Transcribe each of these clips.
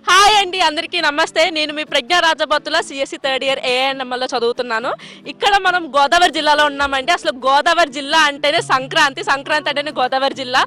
Hi అండి, అందరికీ నమస్తే. నేను మీ ప్రజ్ఞా రాజబత్తుల సిఎస్సి థర్డ్ ఇయర్ ఏఎన్ఎంలో చదువుతున్నాను. ఇక్కడ మనం గోదావరి జిల్లాలో ఉన్నామంటే అసలు గోదావరి జిల్లా అంటేనే సంక్రాంతి అంటేనే గోదావరి జిల్లా.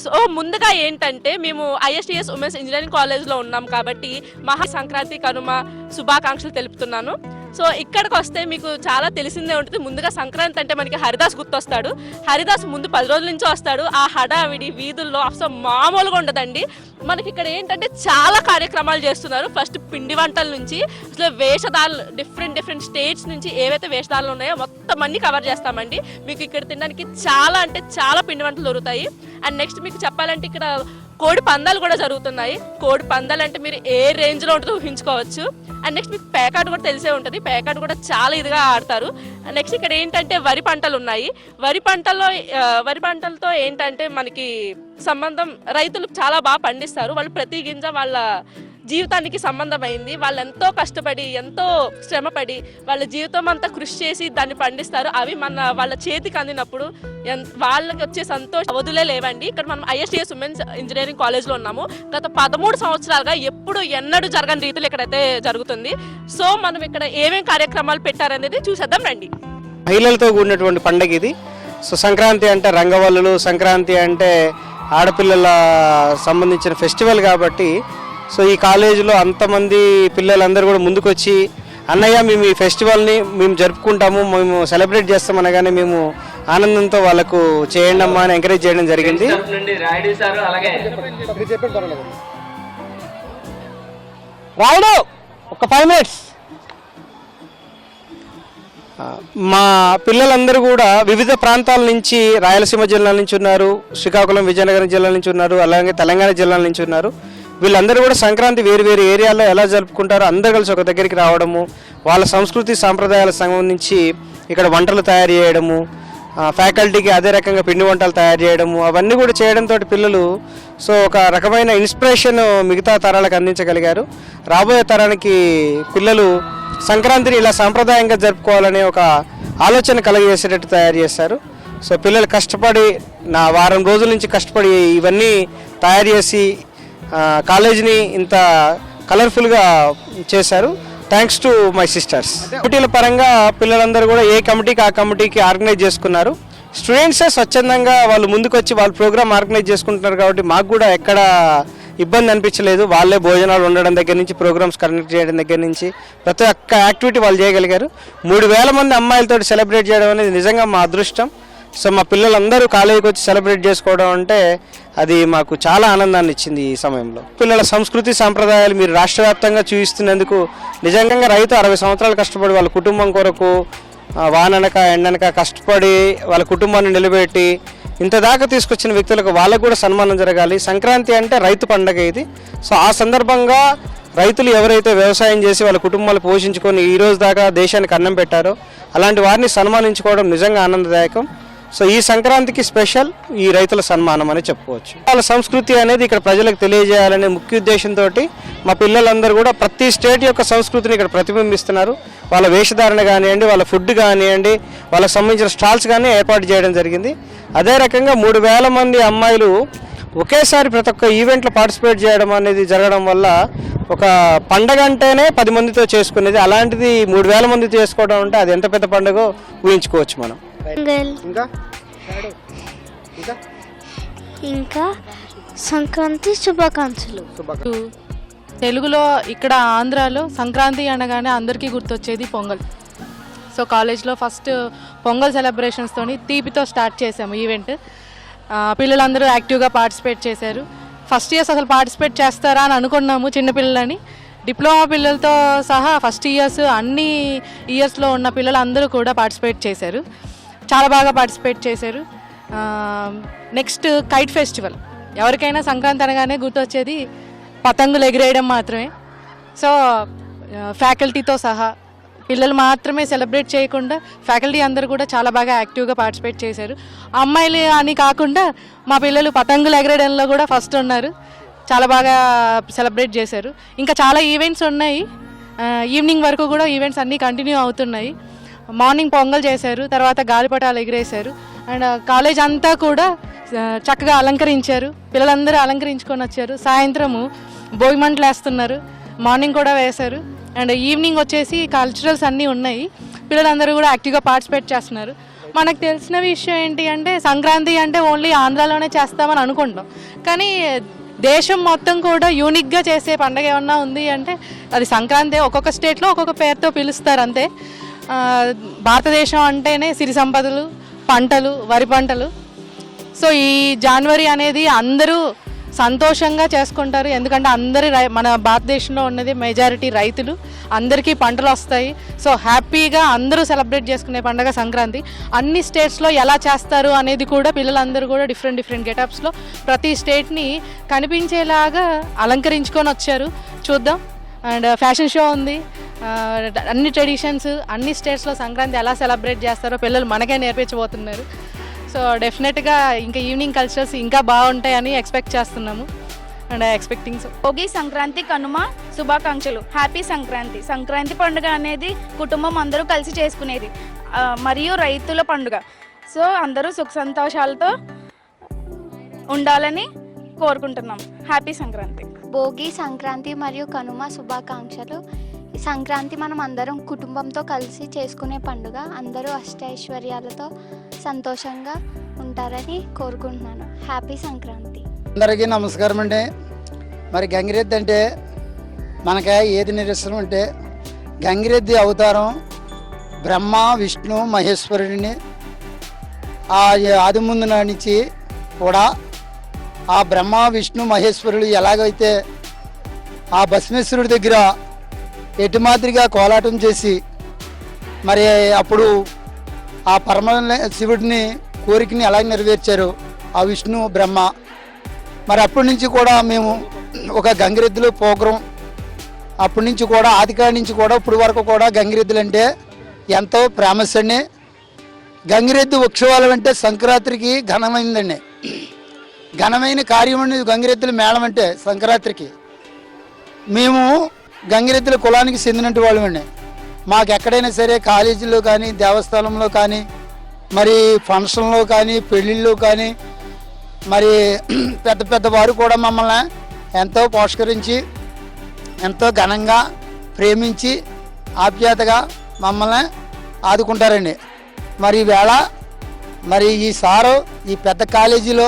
సో ముందుగా ఏంటంటే మేము ఐఎస్టీఎస్ ఉమెన్స్ ఇంజనీరింగ్ కాలేజ్లో ఉన్నాం కాబట్టి మహా సంక్రాంతి కనుమ శుభాకాంక్షలు తెలుపుతున్నాను. సో ఇక్కడికి వస్తే మీకు చాలా తెలిసిందే ఉంటుంది. ముందుగా సంక్రాంతి అంటే మనకి హరిదాస్ గుర్తొస్తాడు. హరిదాస్ ముందు 10 రోజుల నుంచి వస్తాడు. ఆ హడావిడి వీధుల్లో అసలు మామూలుగా ఉండదండి. మనకి ఇక్కడ ఏంటంటే చాలా కార్యక్రమాలు చేస్తున్నారు. ఫస్ట్ పిండి వంటల నుంచి అసలు వేషధారులు డిఫరెంట్ స్టేట్స్ నుంచి ఏవైతే వేషధారులు ఉన్నాయో మొత్తం అన్ని కవర్ చేస్తామండి. మీకు ఇక్కడ తినడానికి చాలా అంటే చాలా పిండి వంటలు దొరుకుతాయి. అండ్ నెక్స్ట్ మీకు చెప్పాలంటే ఇక్కడ కోడి పందాలు కూడా జరుగుతున్నాయి. కోడి పందాలు అంటే మీరు ఏ రేంజ్లో ఉంటుందో ఊహించుకోవచ్చు. అండ్ నెక్స్ట్ మీకు పేకాట కూడా తెలిసే ఉంటుంది. పేకాట కూడా చాలా ఇదిగా ఆడతారు. నెక్స్ట్ ఇక్కడ ఏంటంటే వరి పంటలు ఉన్నాయి. వరి పంటలతో ఏంటంటే మనకి సంబంధం రైతులు చాలా బాగా పండిస్తారు. వాళ్ళు ప్రతి గింజ వాళ్ళ జీవితానికి సంబంధమైంది. వాళ్ళు ఎంతో కష్టపడి ఎంతో శ్రమపడి వాళ్ళ జీవితం అంతా కృషి చేసి దాన్ని పండిస్తారు. అవి వాళ్ళ చేతికి అందినప్పుడు వాళ్ళకి వచ్చే సంతోషం వదులే లేవండి. ఇక్కడ మనం ఐఎస్టీఎస్ ఉమెన్స్ ఇంజనీరింగ్ కాలేజ్లో ఉన్నాము. గత 13 సంవత్సరాలుగా ఎన్నడూ జరగని రీతిలో ఇక్కడైతే జరుగుతుంది. సో మనం ఇక్కడ ఏమేమి కార్యక్రమాలు పెట్టారనేది చూసేద్దాం రండి. మహిళలతో కూడినటువంటి పండుగ ఇది. సో సంక్రాంతి అంటే రంగవల్లులు, సంక్రాంతి అంటే ఆడపిల్లల సంబంధించిన ఫెస్టివల్ కాబట్టి సో ఈ కాలేజీలో అంతమంది పిల్లలందరూ కూడా ముందుకొచ్చి అన్నయ్య మేము ఈ ఫెస్టివల్ని మేము జరుపుకుంటాము, మేము సెలబ్రేట్ చేస్తాం అనగానే మేము ఆనందంతో వాళ్ళకు చేయండి అమ్మా అని ఎంకరేజ్ చేయడం జరిగింది. రాయుడు ఒక 5 minutes. మా పిల్లలందరూ కూడా వివిధ ప్రాంతాల నుంచి, రాయలసీమ జిల్లా నుంచి ఉన్నారు, శ్రీకాకుళం విజయనగరం జిల్లా నుంచి ఉన్నారు, అలాగే తెలంగాణ జిల్లా నుంచి ఉన్నారు. వీళ్ళందరూ కూడా సంక్రాంతి వేరు ఏరియాల్లో ఎలా జరుపుకుంటారో అందరూ కలిసి ఒక దగ్గరికి రావడము, వాళ్ళ సంస్కృతి సాంప్రదాయాలకు సంబంధించి ఇక్కడ వంటలు తయారు చేయడము, ఫ్యాకల్టీకి అదే రకంగా పిండి వంటలు తయారు చేయడము, అవన్నీ కూడా చేయడంతో పిల్లలు సో ఒక రకమైన ఇన్స్పిరేషన్ మిగతా తరాలకు అందించగలిగారు. రాబోయే తరానికి పిల్లలు సంక్రాంతిని ఇలా సాంప్రదాయంగా జరుపుకోవాలనే ఒక ఆలోచన కలగజేసేటట్టు తయారు చేశారు. సో పిల్లలు కష్టపడి వారం రోజుల నుంచి కష్టపడి ఇవన్నీ తయారు చేసి కాలేజీని ఇంత కలర్ఫుల్గా చేశారు. Thanks to my sisters. కమిటీల పరంగా పిల్లలందరూ కూడా ఏ కమిటీకి ఆ కమిటీకి ఆర్గనైజ్ చేసుకున్నారు. స్టూడెంట్సే స్వచ్ఛందంగా వాళ్ళు ముందుకొచ్చి వాళ్ళు ప్రోగ్రామ్ ఆర్గనైజ్ చేసుకుంటున్నారు కాబట్టి మాకు కూడా ఎక్కడ ఇబ్బంది అనిపించలేదు. వాళ్ళే భోజనాలు ఉండడం దగ్గర నుంచి, ప్రోగ్రామ్స్ కండక్ట్ చేయడం దగ్గర నుంచి ప్రతి ఒక్క యాక్టివిటీ వాళ్ళు చేయగలిగారు. 3000 మంది అమ్మాయిలతో సెలబ్రేట్ చేయడం అనేది నిజంగా మా అదృష్టం. సో మా పిల్లలందరూ కాలేజీకి వచ్చి సెలబ్రేట్ చేసుకోవడం అంటే అది మాకు చాలా ఆనందాన్ని ఇచ్చింది. ఈ సమయంలో పిల్లల సంస్కృతి సాంప్రదాయాలు మీరు రాష్ట్ర వ్యాప్తంగా చూపిస్తున్నందుకు నిజంగా రైతు 60 సంవత్సరాలు కష్టపడి వాళ్ళ కుటుంబం కొరకు వాననక ఎండనక కష్టపడి వాళ్ళ కుటుంబాన్ని నిలబెట్టి ఇంత దాకా తీసుకొచ్చిన వ్యక్తులకు వాళ్ళకు కూడా సన్మానం జరగాలి. సంక్రాంతి అంటే రైతు పండగ ఇది. సో ఆ సందర్భంగా రైతులు ఎవరైతే వ్యవసాయం చేసి వాళ్ళ కుటుంబాలు పోషించుకొని ఈ రోజు దాకా దేశానికి అన్నం పెట్టారో అలాంటి వారిని సన్మానించుకోవడం నిజంగా ఆనందదాయకం. సో ఈ సంక్రాంతికి స్పెషల్ ఈ రైతుల సన్మానం అని చెప్పుకోవచ్చు. వాళ్ళ సంస్కృతి అనేది ఇక్కడ ప్రజలకు తెలియజేయాలనే ముఖ్య ఉద్దేశంతో మా పిల్లలందరూ కూడా ప్రతి స్టేట్ యొక్క సంస్కృతిని ఇక్కడ ప్రతిబింబిస్తున్నారు. వాళ్ళ వేషధారణ కానివ్వండి, వాళ్ళ ఫుడ్ కానివ్వండి, వాళ్ళకి సంబంధించిన స్టాల్స్ కానీ ఏర్పాటు చేయడం జరిగింది. అదే రకంగా 3000 మంది అమ్మాయిలు ఒకేసారి ప్రతి ఒక్క ఈవెంట్లో పార్టిసిపేట్ చేయడం అనేది జరగడం వల్ల ఒక పండగ అంటేనే 10 మందితో చేసుకునేది, అలాంటిది 3000 మందితో చేసుకోవడం అంటే అది ఎంత పెద్ద పండుగో ఊహించుకోవచ్చు మనం. ఇంకా సంక్రాంతి శుభాకాంక్షలు. తెలుగులో ఇక్కడ ఆంధ్రాలో సంక్రాంతి అనగానే అందరికీ గుర్తొచ్చేది పొంగల్. సో కాలేజ్లో ఫస్ట్ పొంగల్ సెలబ్రేషన్స్తోని తీపితో స్టార్ట్ చేసాము ఈవెంట్. పిల్లలందరూ యాక్టివ్గా పార్టిసిపేట్ చేశారు. ఫస్ట్ ఇయర్స్ అసలు పార్టిసిపేట్ చేస్తారా అని అనుకున్నాము చిన్నపిల్లలని. డిప్లొమా పిల్లలతో సహా ఫస్ట్ ఇయర్స్ అన్ని ఇయర్స్లో ఉన్న పిల్లలందరూ కూడా పార్టిసిపేట్ చేశారు. చాలా బాగా పార్టిసిపేట్ చేశారు. Next kite festival. ఎవరికైనా సంక్రాంతి అనగానే గుర్తొచ్చేది పతంగులు ఎగిరేయడం మాత్రమే. సో ఫ్యాకల్టీతో సహా పిల్లలు మాత్రమే సెలబ్రేట్ చేయకుండా ఫ్యాకల్టీ అందరూ కూడా చాలా బాగా యాక్టివ్గా పార్టిసిపేట్ చేశారు. అమ్మాయిలు అని కాకుండా మా పిల్లలు పతంగులు ఎగరేయడంలో కూడా ఫస్ట్ ఉన్నారు. చాలా బాగా సెలబ్రేట్ చేశారు. ఇంకా చాలా ఈవెంట్స్ ఉన్నాయి. ఈవినింగ్ వరకు కూడా ఈవెంట్స్ అన్నీ కంటిన్యూ అవుతున్నాయి. మార్నింగ్ పొంగల్ చేశారు, తర్వాత గాలిపటాలు ఎగిరేశారు. అండ్ కాలేజ్ అంతా కూడా చక్కగా అలంకరించారు. పిల్లలందరూ అలంకరించుకొని వచ్చారు. సాయంత్రము భోగి మంటలు వేస్తున్నారు, మార్నింగ్ కూడా వేశారు. అండ్ ఈవినింగ్ వచ్చేసి కల్చరల్స్ అన్నీ ఉన్నాయి, పిల్లలందరూ కూడా యాక్టివ్గా పార్టిసిపేట్ చేస్తున్నారు. మనకు తెలిసిన విషయం ఏంటి అంటే సంక్రాంతి అంటే ఓన్లీ ఆంధ్రాలోనే చేస్తామని అనుకుంటాం, కానీ దేశం మొత్తం కూడా యూనిక్గా చేసే పండుగ ఏమన్నా ఉంది అంటే అది సంక్రాంతి. ఒక్కొక్క స్టేట్లో ఒక్కొక్క పేరుతో పిలుస్తారు అంతే. భారతదేశం అంటేనే సిరి సంపదలు, పంటలు, వరి పంటలు. సో ఈ జనవరి అనేది అందరూ సంతోషంగా చేసుకుంటారు, ఎందుకంటే మన భారతదేశంలో ఉన్నది మెజారిటీ రైతులు, అందరికీ పంటలు వస్తాయి. సో హ్యాపీగా అందరూ సెలబ్రేట్ చేసుకునే పండుగ సంక్రాంతి. అన్ని స్టేట్స్లో ఎలా చేస్తారు అనేది కూడా పిల్లలందరూ కూడా డిఫరెంట్ గెటప్స్లో ప్రతి స్టేట్ని కనిపించేలాగా అలంకరించుకొని వచ్చారు. చూద్దాం. అండ్ ఫ్యాషన్ షో ఉంది, అన్ని ట్రెడిషన్స్, అన్ని స్టేట్స్లో సంక్రాంతి ఎలా సెలబ్రేట్ చేస్తారో పిల్లలు మనకే నేర్పించబోతున్నారు. సో డెఫినెట్గా ఇంకా ఈవినింగ్ కల్చర్స్ ఇంకా బాగుంటాయని ఎక్స్పెక్ట్ చేస్తున్నాము అండ్ ఎక్స్పెక్టింగ్. భోగి, సంక్రాంతి, కనుమ శుభాకాంక్షలు. హ్యాపీ సంక్రాంతి. సంక్రాంతి పండుగ అనేది కుటుంబం అందరూ కలిసి చేసుకునేది మరియు రైతుల పండుగ. సో అందరూ సుఖ సంతోషాలతో ఉండాలని కోరుకుంటున్నాం. హ్యాపీ సంక్రాంతి. భోగి, సంక్రాంతి మరియు కనుమ శుభాకాంక్షలు. ఈ సంక్రాంతి మనం అందరం కుటుంబంతో కలిసి చేసుకునే పండుగ. అందరూ అష్టైశ్వర్యాలతో సంతోషంగా ఉంటారని కోరుకుంటున్నాను. హ్యాపీ సంక్రాంతి. అందరికీ నమస్కారం అండి. మరి గంగిరెద్దు అంటే మనకి ఏది నిరసనం అంటే గంగిరెద్ది అవతారం బ్రహ్మ, విష్ణు, మహేశ్వరుడిని ఆది ముందు నుంచి కూడా ఆ బ్రహ్మ, విష్ణు, మహేశ్వరుడు ఎలాగైతే ఆ భస్మేశ్వరుడి దగ్గర ఎటు మాదిరిగా కోలాటం చేసి మరి అప్పుడు ఆ పరమ శివుడిని కోరికని ఎలా నెరవేర్చారు ఆ విష్ణు, బ్రహ్మ. మరి అప్పటి నుంచి కూడా మేము ఒక గంగిరెద్దులు ప్రోగ్రాం అప్పటి నుంచి కూడా ఆదికాడి నుంచి కూడా ఇప్పుడు వరకు కూడా గంగిరెద్దులు అంటే ఎంతో ఫేమస్ అండి. గంగిరెద్దు ఉత్సవాలు అంటే సంక్రాంతికి ఘనమైందండి. ఘనమైన కార్యం అండి గంగిరెద్దుల మేళం అంటే సంక్రాంతికి. మేము గంగిరెద్దుల కులానికి చెందినట్టు వాళ్ళమండి. మాకు ఎక్కడైనా సరే కాలేజీలో కానీ, దేవస్థానంలో కానీ, మరి ఫంక్షన్లో కానీ, పెళ్ళిళ్ళు కానీ, మరి పెద్ద పెద్ద వారు కూడా మమ్మల్ని ఎంతో పోషకరించి ఎంతో ఘనంగా ప్రేమించి ఆప్యాయతగా మమ్మల్ని ఆదుకుంటారండి. మరి ఈవేళ మరి ఈ సారు ఈ పెద్ద కాలేజీలో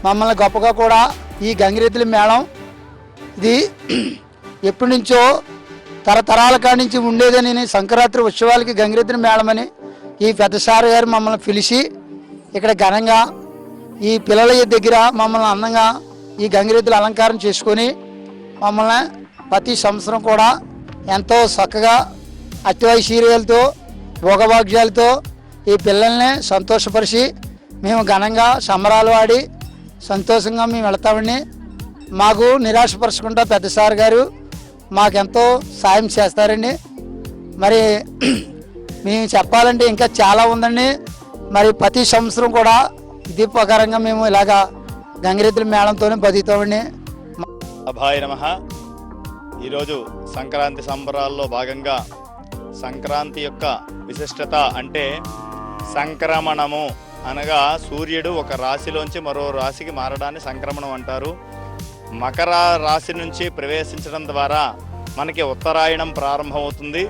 మమ్మల్ని గొప్పగా కూడా ఈ గంగిరెద్దుల మేళం ఇది ఎప్పటి నుంచో తరతరాల కాడి నుంచి ఉండేదని సంక్రాంతి ఉత్సవాలకి గంగిరెద్దుల మేళమని ఈ పెద్ద సారు గారు మమ్మల్ని పిలిచి ఇక్కడ ఘనంగా ఈ పిల్లల దగ్గర మమ్మల్ని అందంగా ఈ గంగిరెద్దుల అలంకారం చేసుకొని మమ్మల్ని ప్రతి సంవత్సరం కూడా ఎంతో చక్కగా అత్యవైశ్వర్యాలతో భోగభాగ్యాలతో ఈ పిల్లల్ని సంతోషపరిచి మేము ఘనంగా సంబరాలు ఆడి సంతోషంగా మేము వెళతామని మాకు నిరాశపరచకుండా పెద్ద సార్ గారు మాకెంతో సాయం చేస్తారండి. మరి మేము చెప్పాలంటే ఇంకా చాలా ఉందండి. మరి ప్రతి సంవత్సరం కూడా ఇది ప్రకారంగా మేము ఇలాగా గంగిరెద్దుల మేళంతోనే బతుకుతామండి. అభాయ నమః. ఈరోజు సంక్రాంతి సంబరాల్లో భాగంగా సంక్రాంతి యొక్క విశిష్టత అంటే సంక్రమణము అనగా సూర్యుడు ఒక రాశిలోంచి మరో రాశికి మారడాన్ని సంక్రమణం అంటారు. మకర రాశి నుంచి ప్రవేశించడం ద్వారా మనకి ఉత్తరాయణం ప్రారంభమవుతుంది.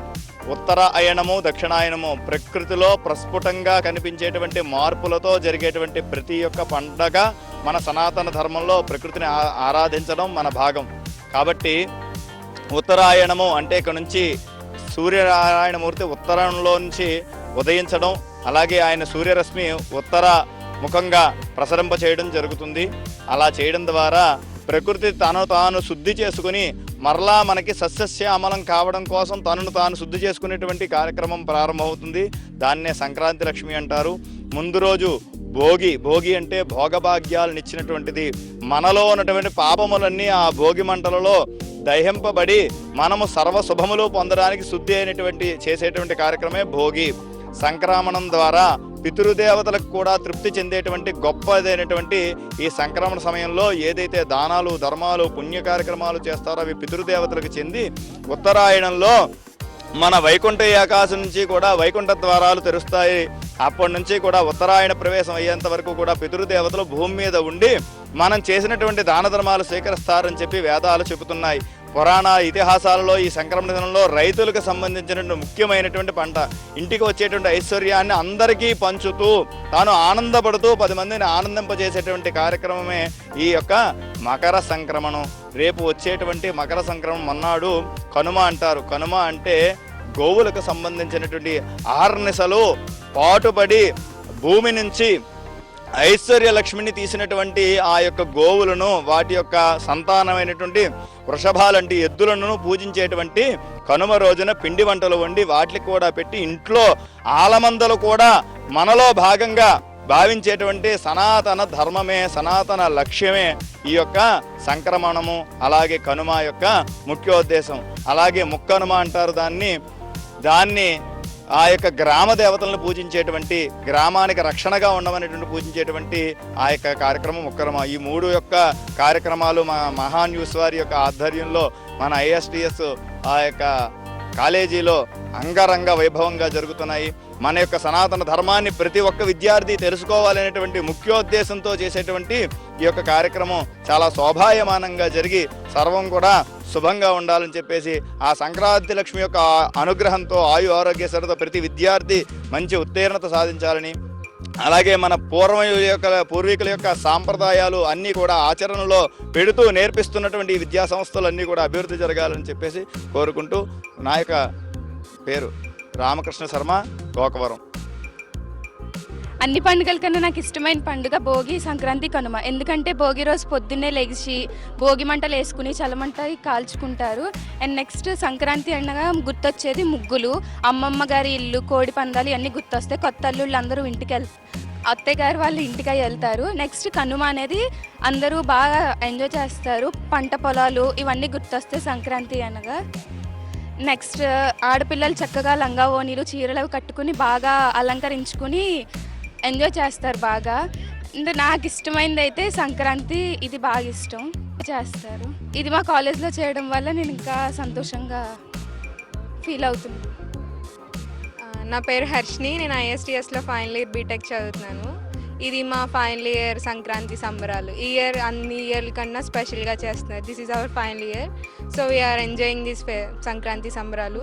ఉత్తరాయణము, దక్షిణాయనము ప్రకృతిలో ప్రస్ఫుటంగా కనిపించేటువంటి మార్పులతో జరిగేటువంటి ప్రతి ఒక్క పండగ మన సనాతన ధర్మంలో ప్రకృతిని ఆరాధించడం మన భాగం. కాబట్టి ఉత్తరాయణము అంటే ఇక్కడ నుంచి సూర్యనారాయణమూర్తి ఉత్తరంలో నుంచి ఉదయించడం, అలాగే ఆయన సూర్యరశ్మి ఉత్తర ముఖంగా ప్రసరింప చేయడం జరుగుతుంది. అలా చేయడం ద్వారా ప్రకృతి తను తాను శుద్ధి చేసుకుని మరలా మనకి సస్యశ్యామలం కావడం కోసం తనను తాను శుద్ధి చేసుకునేటువంటి కార్యక్రమం ప్రారంభమవుతుంది. దాన్నే సంక్రాంతి లక్ష్మి అంటారు. ముందు రోజు భోగి. భోగి అంటే భోగభాగ్యాలను ఇచ్చినటువంటిది. మనలో ఉన్నటువంటి పాపములన్నీ ఆ భోగి మంటలలో దహింపబడి మనము సర్వశుభములు పొందడానికి శుద్ధి అయినటువంటి చేసేటువంటి కార్యక్రమే భోగి. సంక్రమణం ద్వారా పితృదేవతలకు కూడా తృప్తి చెందేటువంటి గొప్పదైనటువంటి ఈ సంక్రమణ సమయంలో ఏదైతే దానాలు, ధర్మాలు, పుణ్య కార్యక్రమాలు చేస్తారో అవి పితృదేవతలకు చెంది ఉత్తరాయణంలో మన వైకుంఠ ఏకాదశి నుంచి కూడా వైకుంఠ ద్వారాలు తెరుస్తాయి. అప్పటి నుంచి కూడా ఉత్తరాయణ ప్రవేశం అయ్యేంత వరకు కూడా పితృదేవతలు భూమి మీద ఉండి మనం చేసినటువంటి దాన ధర్మాలు స్వీకరిస్తారని చెప్పి వేదాలు చెబుతున్నాయి. పురాణ ఇతిహాసాలలో ఈ సంక్రమణ దినంలో రైతులకు సంబంధించినటువంటి ముఖ్యమైనటువంటి పంట, ఇంటికి వచ్చేటువంటి ఐశ్వర్యాన్ని అందరికీ పంచుతూ తాను ఆనందపడుతూ 10 మందిని ఆనందింపజేసేటువంటి కార్యక్రమమే ఈ యొక్క మకర సంక్రమణం. రేపు వచ్చేటువంటి మకర సంక్రమణం మన్నాడు కనుమ అంటారు. కనుమ అంటే గోవులకు సంబంధించినటువంటి ఆర్నిసలు పాటుపడి భూమి నుంచి ఐశ్వర్య లక్ష్మిని తీసినటువంటి ఆ యొక్క గోవులను, వాటి యొక్క సంతానమైనటువంటి వృషభాలంటి ఎద్దులను పూజించేటువంటి కనుమ రోజున పిండి వంటలు వండి వాటికి కూడా పెట్టి ఇంట్లో ఆలమందలు కూడా మనలో భాగంగా భావించేటువంటి సనాతన ధర్మమే, సనాతన లక్ష్యమే ఈ యొక్క సంక్రమణము, అలాగే కనుమ యొక్క ముఖ్యోద్దేశం. అలాగే ముక్కనుమ అంటారు దాన్ని ఆ యొక్క గ్రామ దేవతలను పూజించేటువంటి, గ్రామానికి రక్షణగా ఉండమనేటువంటి పూజించేటువంటి ఆ యొక్క కార్యక్రమం ముక్కనుమ. ఈ 3 యొక్క కార్యక్రమాలు మా మహా న్యూస్ వారి యొక్క ఆధ్వర్యంలో మన ఐఎస్టిఎస్ ఆ యొక్క కాలేజీలో అంగరంగ వైభవంగా జరుగుతున్నాయి. మన యొక్క సనాతన ధర్మాన్ని ప్రతి ఒక్క విద్యార్థి తెలుసుకోవాలనేటువంటి ముఖ్యోద్దేశంతో చేసేటువంటి ఈ యొక్క కార్యక్రమం చాలా శోభాయమానంగా జరిగి సర్వం కూడా శుభంగా ఉండాలని చెప్పేసి ఆ సంక్రాంతి లక్ష్మి యొక్క అనుగ్రహంతో ఆయు ఆరోగ్యశ్వరతో ప్రతి విద్యార్థి మంచి ఉత్తీర్ణత సాధించాలని, అలాగే మన పూర్వీకుల యొక్క సాంప్రదాయాలు అన్నీ కూడా ఆచరణలో పెడుతూ నేర్పిస్తున్నటువంటి విద్యా సంస్థలన్నీ కూడా అభివృద్ధి జరగాలని చెప్పేసి కోరుకుంటూ, నా యొక్క పేరు రామకృష్ణ శర్మ, గోకవరం. అన్ని పండుగల కన్నా నాకు ఇష్టమైన పండుగ భోగి, సంక్రాంతి, కనుమ. ఎందుకంటే భోగి రోజు పొద్దున్నే లెగిసి భోగి మంటలు వేసుకుని చలమంట కాల్చుకుంటారు. అండ్ నెక్స్ట్ సంక్రాంతి అనగా గుర్తొచ్చేది ముగ్గులు, అమ్మమ్మ గారి ఇల్లు, కోడి పందాలు ఇవన్నీ గుర్తొస్తాయి. కొత్త అల్లుళ్ళు అందరూ అత్తయ్య గారు వాళ్ళు ఇంటికి వెళ్తారు. నెక్స్ట్ కనుమ అనేది అందరూ బాగా ఎంజాయ్ చేస్తారు. పంట పొలాలు ఇవన్నీ గుర్తొస్తాయి సంక్రాంతి అనగా. నెక్స్ట్ ఆడపిల్లలు చక్కగా లంగా ఓనీలు చీరలు కట్టుకుని బాగా అలంకరించుకుని ఎంజాయ్ చేస్తారు బాగా. అంటే నాకు ఇష్టమైనది అయితే సంక్రాంతి, ఇది బాగా ఇష్టం చేస్తారు. ఇది మా కాలేజ్లో చేయడం వల్ల నేను ఇంకా సంతోషంగా ఫీల్ అవుతున్నాను. నా పేరు హర్షిని, నేను ఐఎస్టిఎస్లో ఫైనల్ ఇయర్ బీటెక్ చదువుతున్నాను. ఇది మా ఫైనల్ ఇయర్ సంక్రాంతి సంబరాలు. ఈ ఇయర్ అన్ని ఇయర్ల కన్నా స్పెషల్గా చేస్తున్నారు. This is our final year, so we are enjoying this Sankranti సంబరాలు.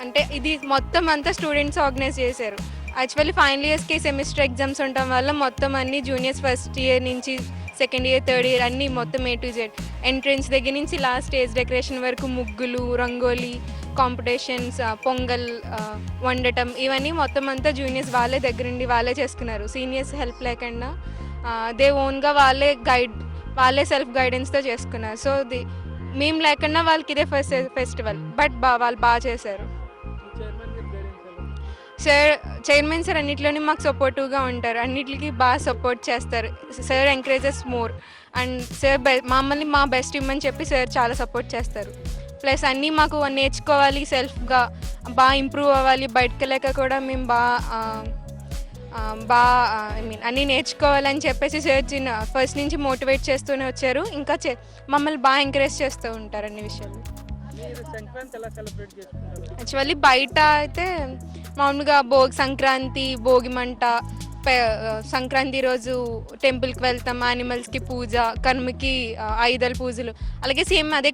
అంటే ఇది మొత్తం అంతా స్టూడెంట్స్ ఆర్గనైజ్ చేశారు. యాక్చువల్లీ ఫైనల్ ఇయర్స్కి సెమిస్టర్ ఎగ్జామ్స్ ఉండటం వల్ల మొత్తం అన్ని జూనియర్స్ ఫస్ట్ ఇయర్ నుంచి సెకండ్ ఇయర్, థర్డ్ ఇయర్ అన్నీ మొత్తం A to Z, ఎంట్రెన్స్ దగ్గర నుంచి లాస్ట్ స్టేజ్ డెకరేషన్ వరకు ముగ్గులు, రంగోలీ కాంపిటీషన్స్, పొంగల్ వండటం ఇవన్నీ మొత్తం అంతా జూనియర్స్ వాళ్ళే దగ్గరుండి వాళ్ళే చేసుకున్నారు. సీనియర్స్ హెల్ప్ లేకుండా దే ఓన్గా వాళ్ళే సెల్ఫ్ గైడెన్స్తో చేసుకున్నారు. సో మేము లేకుండా వాళ్ళకి ఇదే ఫస్ట్ ఫెస్టివల్, బట్ వాళ్ళు బాగా చేశారు. చైర్మన్ సార్ అన్నిట్లోనే మాకు సపోర్టివ్గా ఉంటారు, అన్నిటికీ బాగా సపోర్ట్ చేస్తారు. Sir encourages more, and sir మమ్మల్ని మా బెస్ట్ ఇమ్మని చెప్పి సార్ చాలా సపోర్ట్ చేస్తారు. ప్లస్ అన్నీ మాకు నేర్చుకోవాలి, సెల్ఫ్గా బాగా ఇంప్రూవ్ అవ్వాలి. బయటకు వెళ్ళాక కూడా మేము అన్నీ నేర్చుకోవాలని చెప్పేసి సార్ ఫస్ట్ నుంచి మోటివేట్ చేస్తూనే వచ్చారు. ఇంకా మమ్మల్ని బాగా ఎంకరేజ్ చేస్తూ ఉంటారు అన్ని విషయాలు. యాక్చువల్లీ బయట అయితే మామూలుగా సంక్రాంతి, భోగి మంట, సంక్రాంతి రోజు టెంపుల్కి వెళ్తాం, యానిమల్స్కి పూజ, కనుమకి ఆయుధాల పూజలు, అలాగే సేమ్ అదే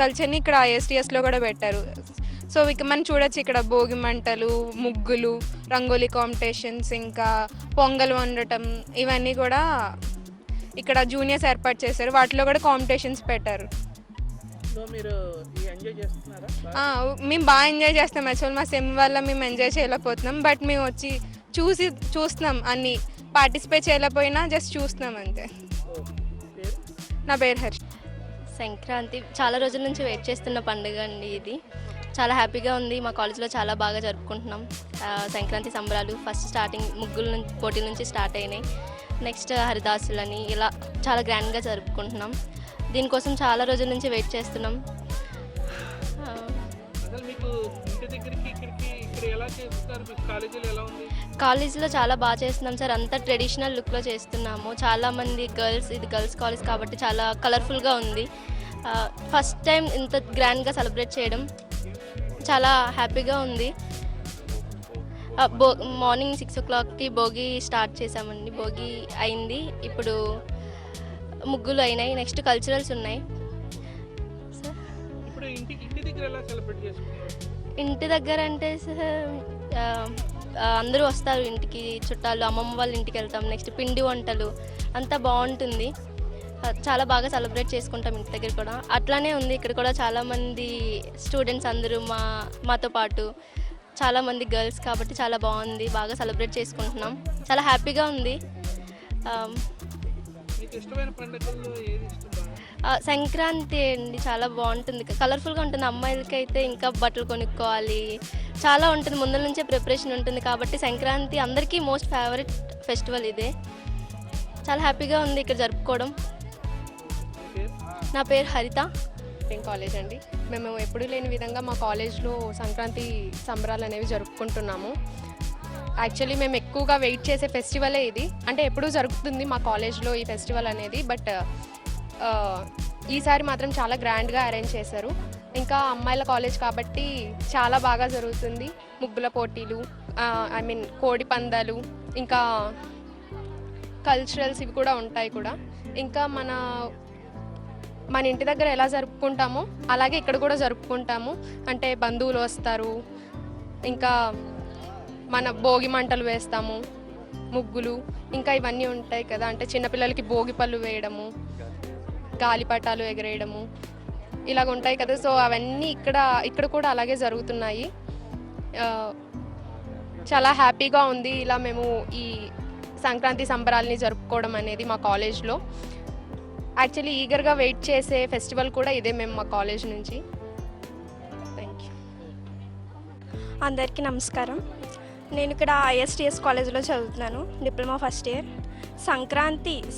కల్చర్ని ఇక్కడ ఐఎస్టిఎస్లో కూడా పెట్టారు. సో ఇక మనం చూడొచ్చు ఇక్కడ భోగి మంటలు, ముగ్గులు, రంగోలీ కాంపిటీషన్స్, ఇంకా పొంగల్ వండటం ఇవన్నీ కూడా ఇక్కడ జూనియర్స్ ఏర్పాటు చేశారు. వాటిలో కూడా కాంపిటీషన్స్ పెట్టారు. మేము బాగా ఎంజాయ్ చేస్తాం. యాక్చువల్ మా సెమ్ వల్ల మేము ఎంజాయ్ చేయలేకపోతున్నాం, బట్ మేము వచ్చి చూస్తున్నాం. అన్ని పార్టిసిపేట్ చేయలేకపోయినా జస్ట్ చూస్తున్నాం అంతే. నా పేరు హర్ష. సంక్రాంతి చాలా రోజుల నుంచి వెయిట్ చేస్తున్న పండుగ అండి. ఇది చాలా హ్యాపీగా ఉంది. మా కాలేజ్లో చాలా బాగా జరుపుకుంటున్నాం సంక్రాంతి సంబరాలు. ఫస్ట్ స్టార్టింగ్ ముగ్గుల పోటీల నుంచి స్టార్ట్ అయినాయి. నెక్స్ట్ హరిదాసులని ఇలా చాలా గ్రాండ్గా జరుపుకుంటున్నాం. దీనికోసం చాలా రోజుల నుంచి వెయిట్ చేస్తున్నాం. కాలేజీలో చాలా బాగా చేస్తున్నాం సార్. అంతా ట్రెడిషనల్ లుక్లో చేస్తున్నాము. చాలామంది గర్ల్స్, ఇది గర్ల్స్ కాలేజ్ కాబట్టి చాలా కలర్ఫుల్గా ఉంది. ఫస్ట్ టైం ఇంత గ్రాండ్గా సెలబ్రేట్ చేయడం చాలా హ్యాపీగా ఉంది. మార్నింగ్ 6 o'clockకి భోగి స్టార్ట్ చేసామండి. భోగి అయింది, ఇప్పుడు ముగ్గులు అయినాయి, నెక్స్ట్ కల్చరల్స్ ఉన్నాయి. ఇంటి దగ్గర అంటే అందరూ వస్తారు ఇంటికి, చుట్టాలు, అమ్మమ్మ వాళ్ళ ఇంటికి వెళ్తాం. నెక్స్ట్ పిండి వంటలు అంతా బాగుంటుంది, చాలా బాగా సెలబ్రేట్ చేసుకుంటాం ఇంటి దగ్గర కూడా. అట్లానే ఉంది ఇక్కడ కూడా చాలామంది స్టూడెంట్స్ అందరూ మాతో పాటు, చాలామంది గర్ల్స్ కాబట్టి చాలా బాగుంది, బాగా సెలబ్రేట్ చేసుకుంటున్నాం, చాలా హ్యాపీగా ఉంది. సంక్రాంతి అండి చాలా బాగుంటుంది, కలర్ఫుల్గా ఉంటుంది. అమ్మాయిలకి అయితే ఇంకా బట్టలు కొనుక్కోవాలి, చాలా ఉంటుంది, ముందర నుంచే ప్రిపరేషన్ ఉంటుంది. కాబట్టి సంక్రాంతి అందరికీ మోస్ట్ ఫేవరెట్ ఫెస్టివల్ ఇదే. చాలా హ్యాపీగా ఉంది ఇక్కడ జరుపుకోవడం. నా పేరు హరిత. కాలేజ్ అండి. మేము ఎప్పుడూ లేని విధంగా మా కాలేజ్లో సంక్రాంతి సంబరాలు అనేవి జరుపుకుంటున్నాము. యాక్చువల్లీ మేము ఎక్కువగా వెయిట్ చేసే ఫెస్టివలే ఇది. అంటే ఎప్పుడూ జరుగుతుంది మా కాలేజ్లో ఈ ఫెస్టివల్ అనేది, బట్ ఈసారి మాత్రం చాలా గ్రాండ్గా అరేంజ్ చేశారు. ఇంకా అమ్మాయిల కాలేజ్ కాబట్టి చాలా బాగా జరుగుతుంది. ముగ్గుల పోటీలు, కోడి పందాలు, ఇంకా కల్చరల్స్ ఇవి కూడా ఉంటాయి కూడా. ఇంకా మన ఇంటి దగ్గర ఎలా జరుపుకుంటామో అలాగే ఇక్కడ కూడా జరుపుకుంటాము. అంటే బంధువులు వస్తారు, ఇంకా మన భోగి మంటలు వేస్తాము, ముగ్గులు, ఇంకా ఇవన్నీ ఉంటాయి కదా. అంటే చిన్నపిల్లలకి భోగి పళ్ళు వేయడము, గాలిపటాలు ఎగరేయడము, ఇలాగ ఉంటాయి కదా. సో అవన్నీ ఇక్కడ కూడా అలాగే జరుగుతున్నాయి. చాలా హ్యాపీగా ఉంది ఇలా మేము ఈ సంక్రాంతి సంబరాల్ని జరుపుకోవడం అనేది మా కాలేజ్లో. యాక్చువల్లీ ఈగర్గా వెయిట్ చేసే ఫెస్టివల్ కూడా ఇదే మేము మా కాలేజ్ నుంచి. Thank you. అందరికీ నమస్కారం. నేను ఇక్కడ ISTS కాలేజ్లో చదువుతున్నాను, డిప్లొమా ఫస్ట్ ఇయర్.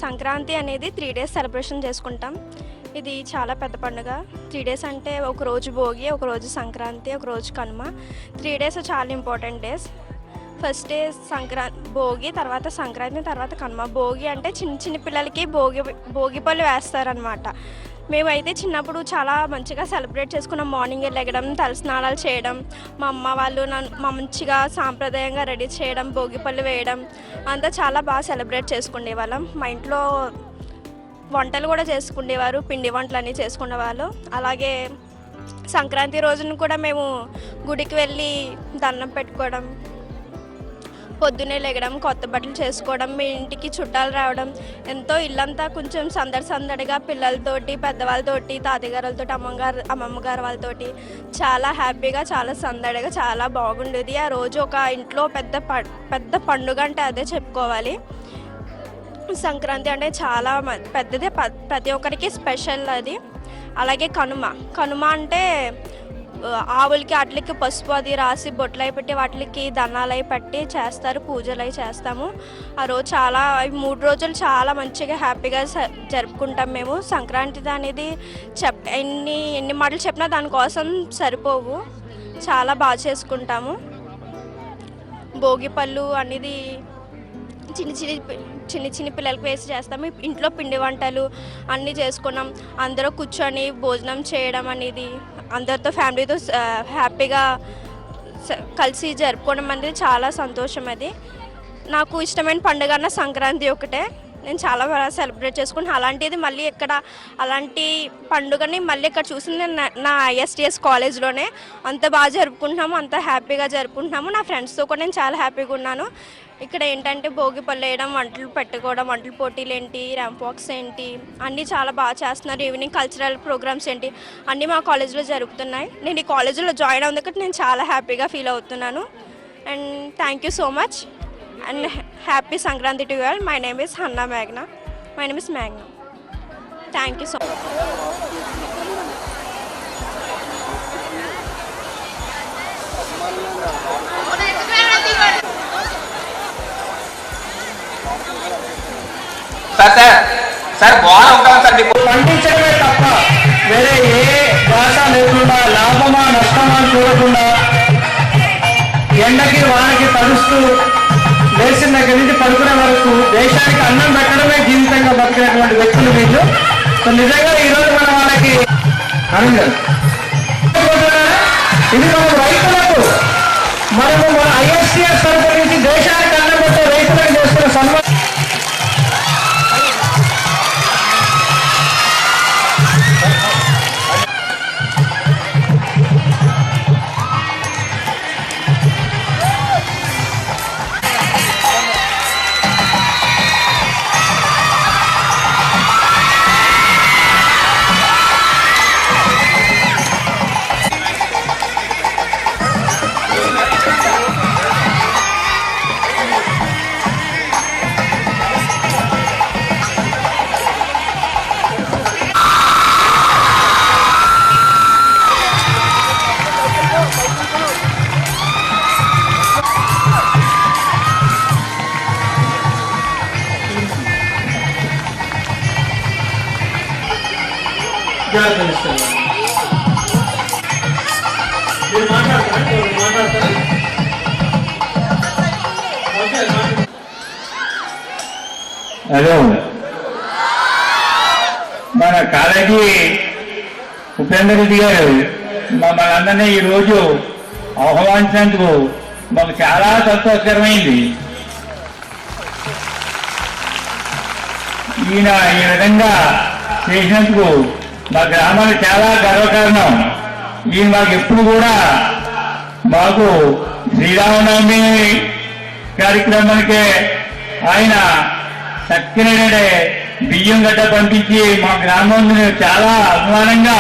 సంక్రాంతి అనేది 3 days సెలబ్రేషన్ చేసుకుంటాం. ఇది చాలా పెద్ద పండుగ. 3 days అంటే ఒకరోజు భోగి, ఒకరోజు సంక్రాంతి, ఒకరోజు కనుమ. 3 days చాలా important days. First day Bhogi, తర్వాత సంక్రాంతి, తర్వాత కనుమ. భోగి అంటే చిన్న పిల్లలకి భోగి పళ్ళు వేస్తారనమాట. మేమైతే చిన్నప్పుడు చాలా మంచిగా సెలబ్రేట్ చేసుకున్నాం. మార్నింగ్ లెగడం, తలస్నానాలు చేయడం, మా అమ్మ వాళ్ళు మంచిగా సాంప్రదాయంగా రెడీ చేయడం, భోగి పళ్ళు వేయడం, అంతా చాలా బాగా సెలబ్రేట్ చేసుకునేవాళ్ళం. మా ఇంట్లో వంటలు కూడా చేసుకునేవారు, పిండి వంటలు అన్నీ చేసుకునేవాళ్ళు. అలాగే సంక్రాంతి రోజున కూడా మేము గుడికి వెళ్ళి దండం పెట్టుకోవడం, పొద్దున్నే లెగడం, కొత్త బట్టలు చేసుకోవడం, మీ ఇంటికి చుట్టాలు రావడం, ఎంతో ఇల్లంతా కొంచెం సందడిగా పిల్లలతోటి, పెద్దవాళ్ళతోటి, తాతగారులతో, అమ్మమ్మగారు వాళ్ళతోటి చాలా హ్యాపీగా, చాలా సందడిగా, చాలా బాగుండేది. ఆ రోజు ఒక ఇంట్లో పెద్ద పండుగ అంటే అదే చెప్పుకోవాలి. సంక్రాంతి అంటే చాలా పెద్దదే, ప్రతి ఒక్కరికి స్పెషల్ అది. అలాగే కనుమ అంటే ఆవులకి వాటికి పసుపు అది రాసి బొట్లు అయి పెట్టి వాటికి దండాలు అయి పెట్టి చేస్తారు, పూజలు అవి చేస్తాము. ఆ రోజు 3 రోజులు చాలా మంచిగా హ్యాపీగా జరుపుకుంటాం మేము. సంక్రాంతి అనేది ఎన్ని మాటలు చెప్పినా దానికోసం సరిపోవు, చాలా బాగా చేసుకుంటాము. భోగి పళ్ళు అనేది చిన్న పిల్లలకి వేసి చేస్తాము. ఇంట్లో పిండి వంటలు అన్నీ చేసుకున్నాం. అందరూ కూర్చొని భోజనం చేయడం అనేది, అందరితో ఫ్యామిలీతో హ్యాపీగా కలిసి జరుపుకోవడం అనేది చాలా సంతోషం. అది నాకు ఇష్టమైన పండుగ అన్న సంక్రాంతి ఒకటే. నేను చాలా బాగా సెలబ్రేట్ చేసుకుంటాను. అలాంటిది మళ్ళీ అలాంటి పండుగని మళ్ళీ ఇక్కడ చూసింది నా ISTS కాలేజ్లోనే. అంత బాగా జరుపుకుంటున్నాము, అంత హ్యాపీగా జరుపుకుంటున్నాము. నా ఫ్రెండ్స్తో కూడా నేను చాలా హ్యాపీగా ఉన్నాను. ఇక్కడ ఏంటంటే భోగి పళ్ళు వేయడం, వంటలు పెట్టుకోవడం, వంటల పోటీలు ఏంటి, ర్యాంప్ వాక్స్ ఏంటి, అన్నీ చాలా బాగా చేస్తున్నారు. ఈవినింగ్ కల్చరల్ ప్రోగ్రామ్స్ ఏంటి, అన్నీ మా కాలేజ్లో జరుగుతున్నాయి. నేను ఈ కాలేజ్లో జాయిన్ అవునందుకు నేను చాలా హ్యాపీగా ఫీల్ అవుతున్నాను. And thank you so much and happy Sankranti to you all. My name is Magna. Thank you so much. Sir బాగా ఉంటాం సార్. మీకు పండించడమే తప్ప వేరే ఏ భాష లేకుండా, లాభమా నష్టమా చూడకుండా, ఎండకి వానకి తడుస్తూ లేచిన దగ్గర నుంచి పడుకునే వరకు దేశానికి అన్నం పెట్టడమే జీవితంగా బతికినటువంటి వ్యక్తులు వీళ్ళు. సో నిజంగా ఈరోజు మనం వాళ్ళకి అనండి. ఇది మన రైతులకు మనము మన ఐఎస్టీఎస్ తరఫు నుంచి దేశానికి అన్నం పెట్టే రైతులకు చేస్తున్న సన్మానం. హలో, మన కాలేజీ ఉపేందర్ రెడ్డి గారు మమ్మల్ని అందరినీ ఈరోజు ఆహ్వానించినందుకు మాకు చాలా సంతోషకరమైంది. ఈయన ఈ విధంగా చేసినందుకు మా గ్రామానికి చాలా గర్వకారణం. ఈయన మాకు ఎప్పుడు కూడా మాకు శ్రీరామనవమి కార్యక్రమానికి ఆయన చక్కనైన బియ్యం గడ్డ పంపించి మా గ్రామం చాలా అభిమానంగా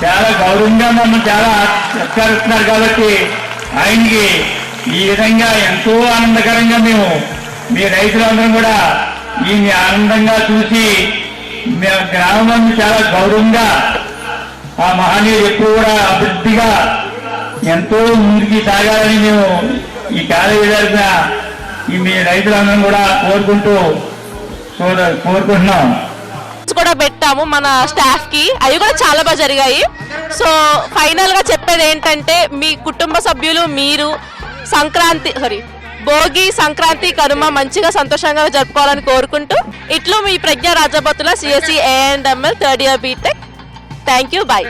చాలా గౌరవంగా మమ్మల్ని చాలా సత్కరిస్తున్నారు. కాబట్టి ఆయనకి ఈ విధంగా ఎంతో ఆనందకరంగా మేము మీ రైతులందరం కూడా ఈయన్ని ఆనందంగా చూసి మేము గ్రామం చాలా గౌరవంగా ఆ మహనీయుడు ఎప్పుడు కూడా అభివృద్ధిగా ఎంతో ముందుకి సాగాలని మేము ఈ కాలేజీ తరఫున ఈ మీ రైతులందరం కూడా కోరుకుంటున్నాం. కూడా పెట్టాము మన స్టాఫ్ కి, అవి కూడా చాలా బాగా జరిగాయి. సో ఫైనల్ గా చెప్పేది ఏంటంటే మీ కుటుంబ సభ్యులు మీరు భోగి సంక్రాంతి కనుమ మంచిగా సంతోషంగా జరుపుకోవాలని కోరుకుంటూ ఇట్లు మీ Pragna Rajabothula CSC A&ML third year BTech. Thank you, bye.